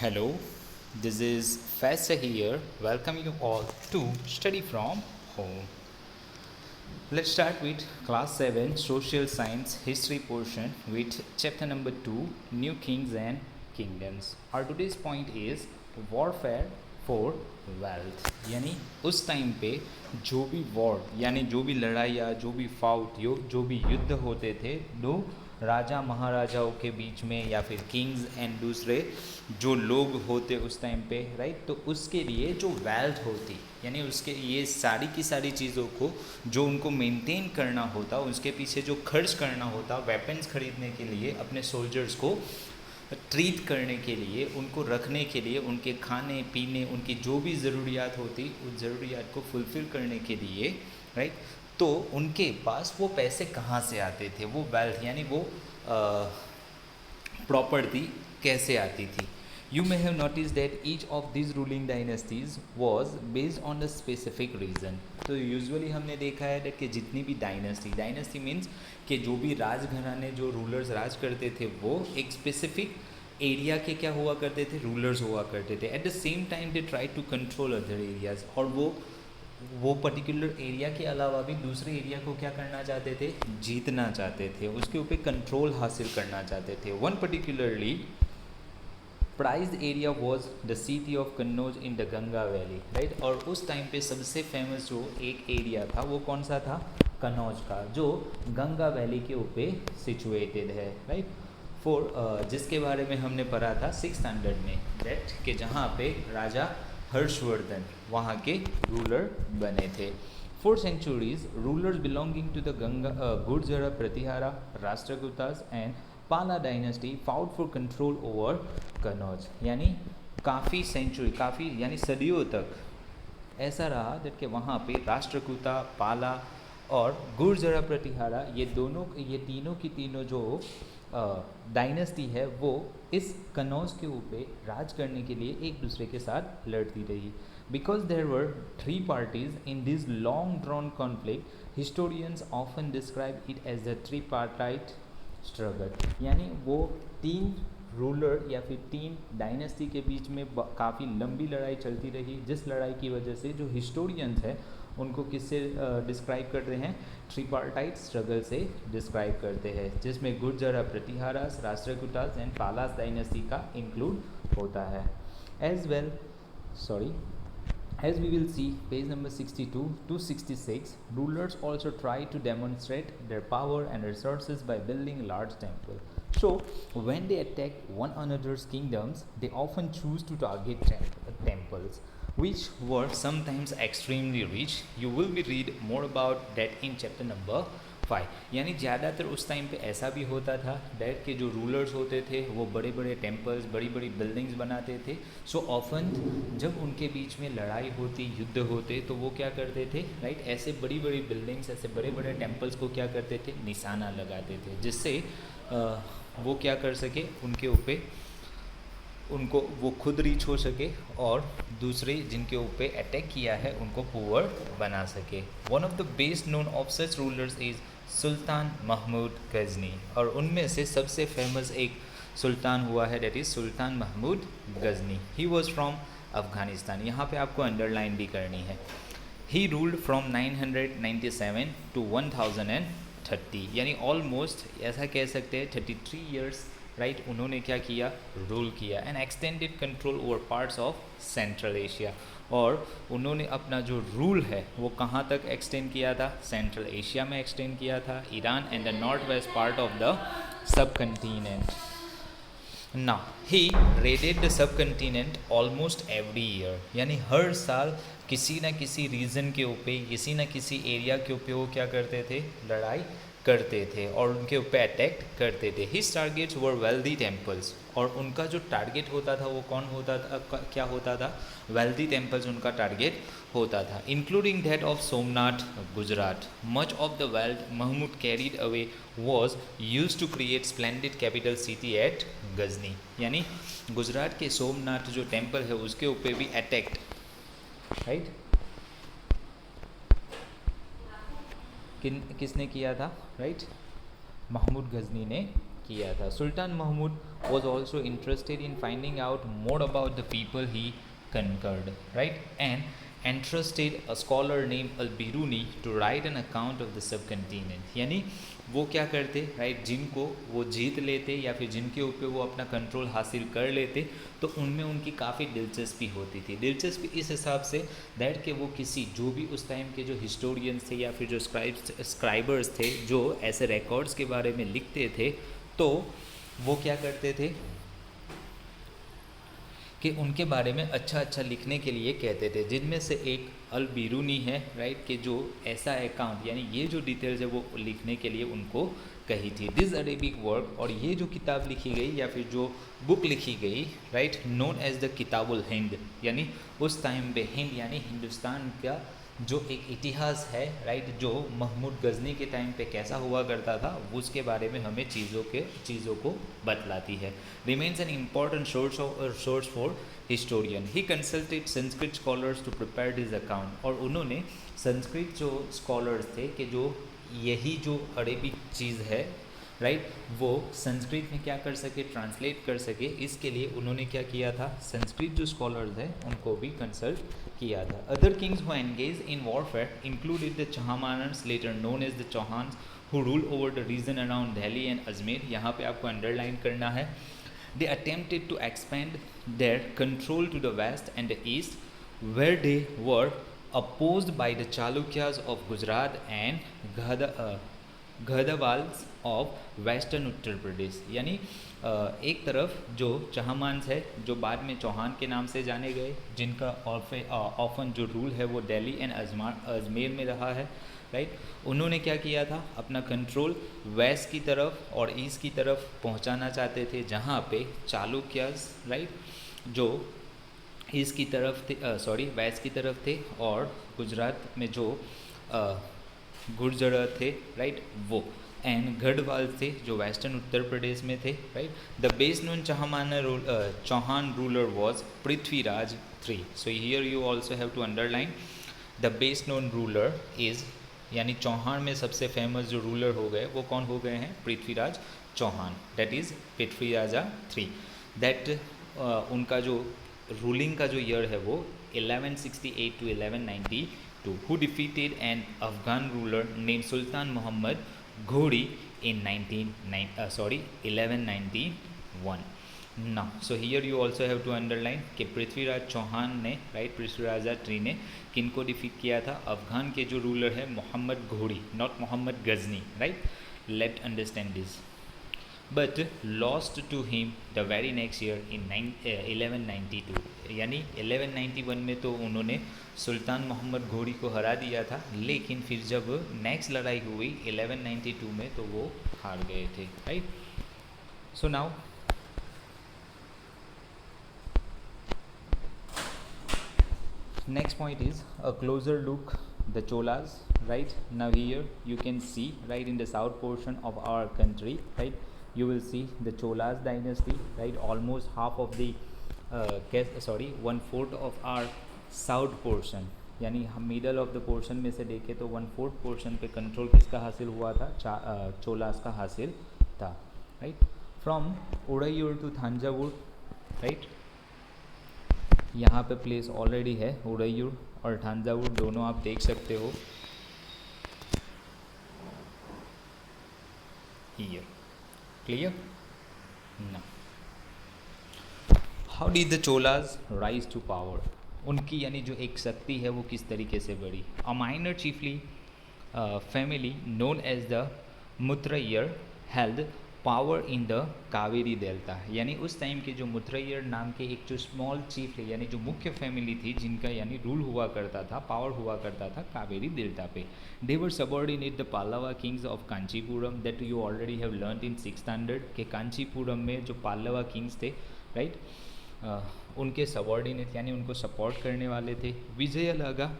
Hello, this is Faisal here. Welcome you all to Study from Home. Let's start with class 7 social science history portion with chapter number 2 New Kings and Kingdoms. Our today's point is warfare for wealth. यानी उस time पे जो भी war यानी जो भी लड़ाइयाँ जो भी फाउट जो भी युद्ध होते थे दो राजा महाराजाओं के बीच में या फिर किंग्स एंड दूसरे जो लोग होते उस टाइम पे राइट, तो उसके लिए जो वेल्थ होती यानी उसके ये सारी की सारी चीज़ों को जो उनको मेंटेन करना होता उसके पीछे जो खर्च करना होता वेपन्स खरीदने के लिए अपने सोल्जर्स को ट्रीट करने के लिए उनको रखने के लिए उनके खाने पीने उनकी जो भी ज़रूरियात होती उस ज़रूरियात को फुलफ़िल करने के लिए राइट, तो उनके पास वो पैसे कहाँ से आते थे, वो वेल्थ यानी वो प्रॉपर्टी कैसे आती थी. You may have noticed that each of these ruling dynasties was based on a specific region. तो यूजुअली हमने देखा है that कि जितनी भी डायनेस्टी मीन्स कि जो भी राजघराने जो रूलर्स राज करते थे वो एक स्पेसिफिक एरिया के क्या हुआ करते थे, रूलर्स हुआ करते थे. At the same time they try to control other areas, और वो पर्टिकुलर एरिया के अलावा भी दूसरे एरिया को क्या करना चाहते थे, जीतना चाहते थे, उसके ऊपर कंट्रोल हासिल करना चाहते थे. One particularly prize area was the city of Kannauj in the Ganga valley right, और उस टाइम पे सबसे फेमस जो एक एरिया था वो कौन सा था, कन्नौज का, जो गंगा वैली के ऊपर सिचुएटेड है राइट. जिसके बारे में हमने पढ़ा था 600 में दैट कि जहाँ पे राजा हर्षवर्धन वहाँ के रूलर बने थे. 4 centuries rulers belonging to the Ganga Gurjara Pratihara Rashtrakutas and Pala dynasty fought for control over Kannauj. यानी काफ़ी सेंचुरी काफ़ी यानी सदियों तक ऐसा रहा दैट कि वहाँ पे राष्ट्रकूटा पाला और गुर्जर प्रतिहारा ये तीनों की तीनों जो डायनेस्टी है वो इस कन्नौज के ऊपर राज करने के लिए एक दूसरे के साथ लड़ती रही. Because there were 3 parties in this long drawn conflict, historians often describe it as the tripartite struggle. यानी वो 3 रूलर या फिर 3 डायनेस्टी के बीच में काफ़ी लंबी लड़ाई चलती रही, जिस लड़ाई की वजह से जो हिस्टोरियंस हैं उनको किससे डिस्क्राइब करते हैं, ट्रिपार्टाइट स्ट्रगल से डिस्क्राइब करते हैं, जिसमें Gurjar Pratiharas Rashtrakutas and Palas dynasty का इंक्लूड होता है. As we will see, page number 62 to 66, rulers also try to demonstrate their power and resources by building large temples. So, when they attack one another's kingdoms, they often choose to target temples, which were sometimes extremely rich. You will be read more about that in chapter number 5. यानी ज़्यादातर उस time पे ऐसा भी होता था that के जो रूलर्स होते थे वो बड़े बड़े टेम्पल्स बड़ी बड़ी बिल्डिंग्स बनाते थे. सो ऑफन जब उनके बीच में लड़ाई होती युद्ध होते तो वो क्या करते थे राइट, ऐसे बड़ी बड़ी बिल्डिंग्स ऐसे बड़े बड़े टेम्पल्स को क्या करते थे, निशाना लगाते थे, जिससे वो क्या कर सके, उनके ऊपर उनको वो खुद रीच हो सके और दूसरे जिनके ऊपर अटैक किया है उनको पुअर बना सके. One of the best known of such rulers is sultan Mahmud Ghazni, और उनमें से सबसे फेमस एक सुल्तान हुआ है that is sultan Mahmud Ghazni. He was from Afghanistan. यहाँ पे आपको अंडरलाइन भी करनी है. ही रूल्ड फ्रॉम 997 to 1030, यानी ऑलमोस्ट ऐसा कह सकते हैं 33 ईयर्स राइट उन्होंने क्या किया, रूल किया. And extended control over parts of central Asia, और उन्होंने अपना जो रूल है वो कहाँ तक एक्सटेंड किया था, सेंट्रल एशिया में एक्सटेंड किया था, Iran and the north west part of the subcontinent. Now he raided the subcontinent almost every year, यानी हर साल किसी न किसी रीजन के ऊपर किसी न किसी एरिया के ऊपर वो क्या करते थे, लड़ाई करते थे और उनके ऊपर अटैक करते थे. His targets were wealthy temples, और उनका जो टारगेट होता था वो कौन होता था, क्या होता था, वेल्दी टेम्पल्स उनका टारगेट होता था, including that of Somnath Gujarat. Much of the wealth Mahmud carried away was use to create splendid capital city at Ghazni. यानी गुजरात के सोमनाथ जो टेम्पल है उसके ऊपर भी अटैक्ट राइट किसने किया था राइट, महमूद गजनी ने किया था. सुल्तान Mahmood was also interested in finding out more about the people he conquered, right? And entrusted a scholar named Al-Biruni to write an account of the subcontinent. यानी वो क्या करते, राइट, जिनको वो जीत लेते या फिर जिनके ऊपर वो अपना कंट्रोल हासिल कर लेते, तो उनमें उनकी काफ़ी दिलचस्पी होती थी. दिलचस्पी इस हिसाब से दैट कि वो किसी जो भी उस टाइम के जो हिस्टोरियंस थे या फिर जो स्क्राइबर्स थे जो ऐसे रिकॉर्ड्स के बारे में लिखते थे, तो वो क्या करते थे कि उनके बारे में अच्छा अच्छा लिखने के लिए कहते थे. जिनमें से एक अल बिरूनी है, राइट, कि जो ऐसा अकाउंट यानी ये जो डिटेल्स है वो लिखने के लिए उनको कही थी. दिस अरेबिक वर्क, और ये जो किताब लिखी गई या फिर जो बुक लिखी गई, right, known as the Kitabul Hind, यानी उस टाइम पे हिंद यानी हिंदुस्तान का जो एक इतिहास है, राइट, जो महमूद गजनी के टाइम पे कैसा हुआ करता था उसके बारे में हमें चीज़ों को बतलाती है. Remains an important source for historian. He consulted Sanskrit scholars to prepare this account, और उन्होंने संस्कृत जो स्कॉलर्स थे कि जो यही जो अरेबिक चीज़ है, राइट, वो संस्कृत में क्या कर सके, ट्रांसलेट कर सके, इसके लिए उन्होंने क्या किया था, संस्कृत जो स्कॉलर्स हैं उनको भी कंसल्ट किया था. Other kings who engage in warfare included the Chahamanas, later known as the Chauhans, who rule over the region around Delhi and Ajmer. यहाँ पे आपको अंडरलाइन करना है. They attempted to expand their control to the west and the east, where they were opposed by the Chalukyas of Gujarat and Garhwals of western Uttar Pradesh. यानी एक तरफ जो चहामान्स है जो बाद में चौहान के नाम से जाने गए, जिनका ऑफन जो रूल है वो दिल्ली एंड अजमेर में रहा है, राइट. उन्होंने क्या किया था, अपना कंट्रोल वेस्ट की तरफ और ईस्ट की तरफ पहुंचाना चाहते थे, जहां पे चालुक्यास, राइट, जो ईस्ट की तरफ थे, वेस्ट की तरफ थे, और गुजरात में जो गुर्जर थे, राइट, वो, एंड गढ़वाल थे जो वेस्टर्न उत्तर प्रदेश में थे, right. The best known Chauhan ruler was Prithviraj III. So here you also have to underline the best known ruler is, यानी चौहान में सबसे फेमस जो रूलर हो गए वो कौन हो गए हैं, Prithviraj Chauhan, that is Prithviraja III. That उनका जो रूलिंग का जो ईयर है वो 1168 to 1192, who defeated an Afghan ruler named Sultan Muhammad Ghori in 1191. Now, so here you also have to underline कि पृथ्वीराज चौहान ने, राइट, पृथ्वीराजा III ने किनको डिफीट किया था, अफगान के जो रूलर है मोहम्मद घोड़ी, not Mohammad Ghazni, right. Let understand this. but lost to him the very next year in 1192. यानी 1191 में तो उन्होंने सुल्तान मोहम्मद घोड़ी को हरा दिया था, लेकिन फिर जब नेक्स्ट लड़ाई हुई 1192 में तो वो हार गए थे, right. So now next point is a closer look the Cholas, right. Now here you can see, right, in the south portion of our country, right, you will see the Cholas dynasty, right. Almost half of the 1/4 of our south portion, यानी हम middle of the portion में से देखें तो 1/4 portion पे control किसका हासिल हुआ था, चोलास का हासिल था, right. From Uraiyur to Thanjavur, right. यहाँ पे प्लेस ऑलरेडी है, उड़ैयूर और थांजावुर दोनों आप देख सकते हो हियर. क्लियर. ना how did the Cholas rise to power, उनकी यानी जो एक शक्ति है वो किस तरीके से बढ़ी. A minor chiefly family known as the Muttaraiyar held power in the Kaveri delta, यानी उस टाइम के जो मुत्रैयर नाम के एक जो स्मॉल चीफ है, यानी जो मुख्य फैमिली थी जिनका यानी रूल हुआ करता था, पावर हुआ करता था कावेरी डेल्टा पे. They were subordinate the Pallava kings of Kanchipuram, that you already have learn in 6th standard के कांचीपुरम में जो पाल्लवा किंग्स थे, राइट, उनके सबऑर्डिनेट यानी उनको सपोर्ट करने वाले थे. Vijayalaya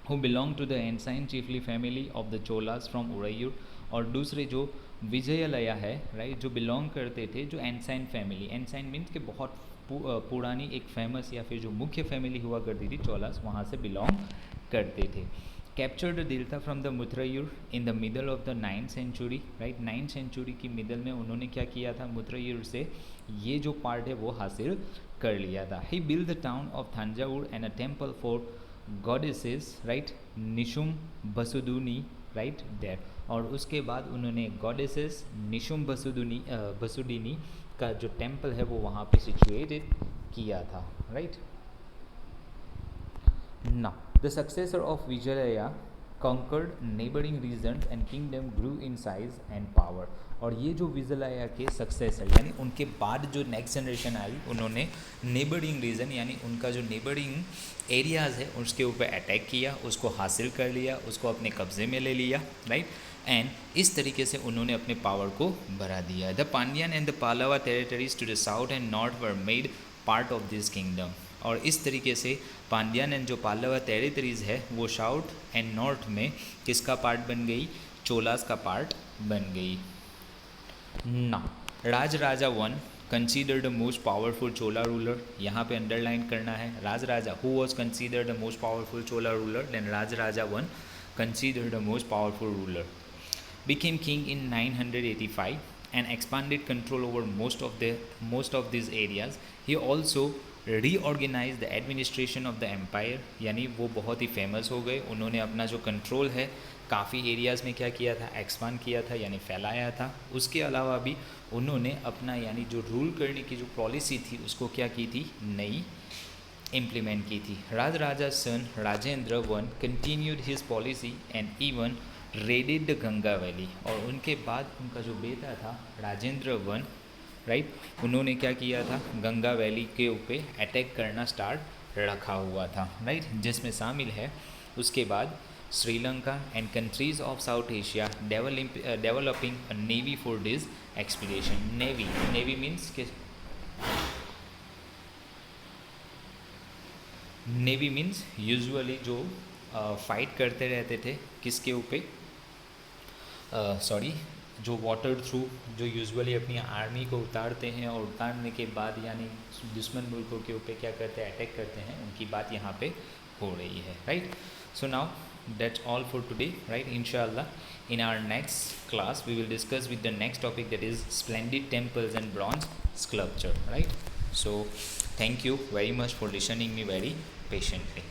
who belong to the ancient chiefly family of the Cholas from Uraiyur, और दूसरे जो विजयलया है, राइट, जो बिलोंग करते थे जो एंसाइन फैमिली, एंसाइन मीन्स के बहुत पुरानी एक फेमस या फिर जो मुख्य फैमिली हुआ करती थी चोलास, वहाँ से बिलोंग करते थे. Capture the delta from the Mutharaiyar in the middle of the 9th century, right. 9th century की मिडल में उन्होंने क्या किया था, मुत्रयूर से ये जो पार्ट है वो हासिल कर लिया था। He build the town of Thanjavur and a temple for goddesses, right, Nishumbhasudini, right there. और उसके बाद उन्होंने गॉडेसेस निशुम बसुदिनी का जो टेम्पल है वो वहाँ पे सिचुएटेड किया था, right. Now, the successor of Vijayalaya conquered neighboring regions and kingdom grew in size and power. और ये जो विजयलया के सक्सेसर यानी उनके बाद जो नेक्स्ट जनरेशन आई, उन्होंने नेबरिंग रीजन यानी उनका जो नेबरिंग एरियाज़ है उसके ऊपर अटैक किया, उसको हासिल कर लिया, उसको अपने कब्ज़े में ले लिया, राइट। एंड इस तरीके से उन्होंने अपने पावर को बढ़ा दिया। The Pandyan and the Pallava territories to the south and north were made part of this kingdom. और इस तरीके से पांड्यन एंड जो पालावा टेरिटरीज़ है वो साउथ एंड नॉर्थ में किसका पार्ट बन गई, चोलास का पार्ट बन गई। ना Raja one considered the most powerful Chola ruler, यहाँ पे अंडरलाइन करना है Raja who was considered the most powerful Chola ruler, then Raja one considered the most powerful ruler, became king in 985 and expanded control over most of these areas. He also reorganized the administration of the empire, यानी वो बहुत ही famous हो गए। उन्होंने अपना जो control है काफ़ी एरियाज़ में क्या किया था, एक्सपांड किया था यानी फैलाया था। उसके अलावा भी उन्होंने अपना यानी जो रूल करने की जो पॉलिसी थी उसको क्या की थी, नई इम्प्लीमेंट की थी। Raja son Rajendra one continued his policy and even raided the Ganga valley. और उनके बाद उनका जो बेटा था राजेंद्र वन, राइट, उन्होंने क्या किया था, गंगा वैली के ऊपर अटैक करना स्टार्ट रखा हुआ था, राइट, जिसमें शामिल है उसके बाद Sri Lanka and countries of south Asia developing a navy for this expedition. Navy means कि नेवी मीन्स यूजुअली जो फाइट करते रहते थे किसके ऊपर, जो वाटर थ्रू जो यूजुअली अपनी आर्मी को उतारते हैं और उतारने के बाद यानी दुश्मन मुल्कों के ऊपर क्या करते हैं, अटैक करते हैं, उनकी बात यहाँ पे हो रही है, right. So now that's all for today, right? Inshallah in our next class we will discuss with the next topic, that is splendid temples and bronze sculpture, right? So thank you very much for listening me very patiently.